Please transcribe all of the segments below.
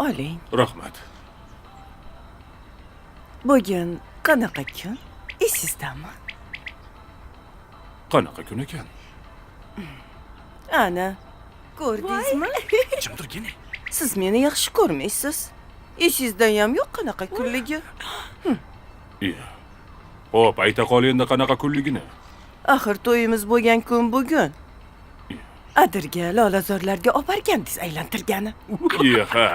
oling. Rahmat. Bugun qanaqa kun? Esizdami? Qanaqa kun ekan? Ana, ko'rdingizmi? Jim turgin. Siz meni yaxshi ko'rmaysiz. Esingizda ham yo'q qanaqa kunligi. Iya. Xo'p, ayta qol endi qanaqa kunligini. Axir to'yimiz bo'lgan kun bugun. Adirga, lolazorlarga olib borgandingiz aylantirgani. Iya, ha.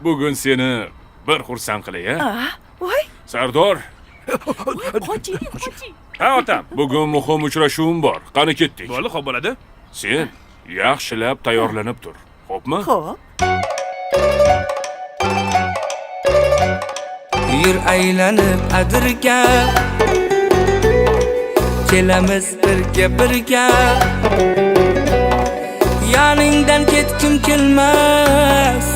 Bugun seni bir xursand qilay, Voy, Sardor. Qochi. Ha, otam. Bugun muhim uchrashuvim bor. Qani ketdik. Bo'ldi, xo'p bo'ladi. Sen yaxshilab tayyorlanib tur. Xo'pmi? xo'p. Yur aylanib adirga, kelamiz birga yoningdan ketkim kelmas,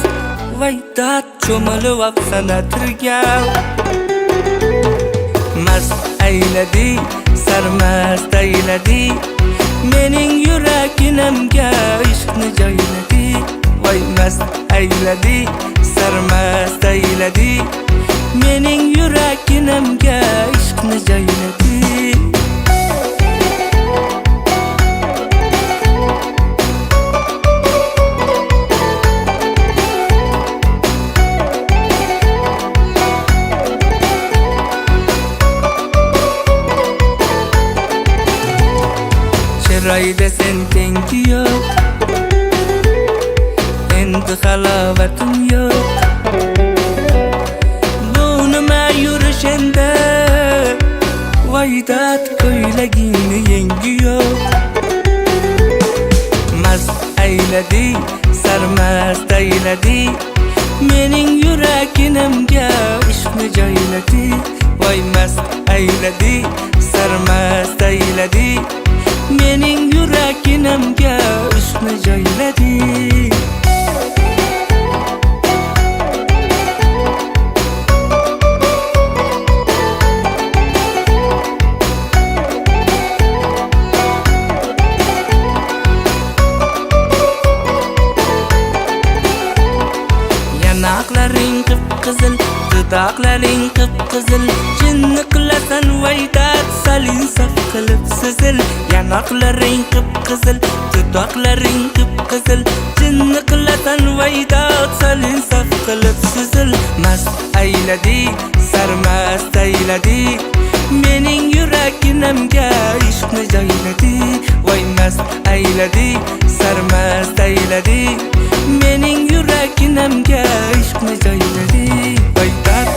voy dard cho'milib oqsan atirga. Mast ayladi, sarmast ayladi, mening yuraginimga ishqni joyladi. Voy mast ayladi, sarmast ayladi, mening yuraginimga ishqni joyladi. Chiroyda sen tengi yo'q, endi halovatim yo'q. Bu nima yurish endi, voy dard ko'ylagingni yengi yo'q. Mast ayladi, sarmast ayladi, mening yuraginimga ishqni joyladi. Voy mast ayladi, sarmast ayladi, mening yuraginimga ishqni joyladi. Yanaqlaring qip-qizil, dudoqlaring qip-qizil, jinni qilasan voy dard salin saf qilib sizil. Yanaqlaring qip-qizil, dudoqlaring qip-qizil, jinni qilasan voy dard salin saf qilib sizil. Mast ayladi, sarmast ayladi, mening yuraginimga ishqni joyladi. Voy mast ayladi, sarmast ayladi, mening yuraginimga ishqni joyladi. Voy dard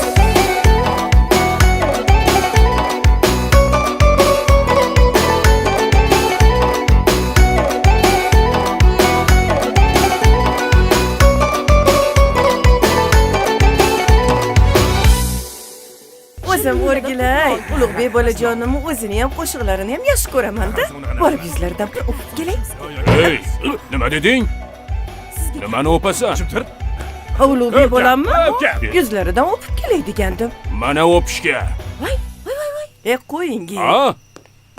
O'zim o'rgilay. Ulug'bek bolajonimning o'zini ham qo'shiqlarini ham yaxshi ko'raman-da. Borib yuzlaridan bir o'pib kelay. Hey, nima deding? Nimani o'pasan? Jimtir. Ulug'bek bo'lammi? Uka. Yuzlaridan o'pib kelay degandim. Mana o'pishga. Voy. Qo'ying. Ha?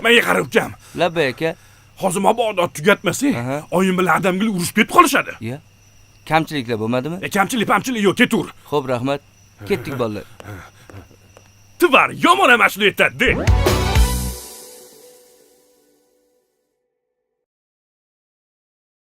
Menga qarab ukam. labba aka. Hozir mabodo tugatmasak, Aha. oyim bilan adamgil urushib ketib qolishadi. Ya. Kamchiliklar bo'lmadimi? Kamchilik yo'q, ketur. Xo'p, rahmat. Ketdik bolalar. Tvar, yomon emas shuni aytadi.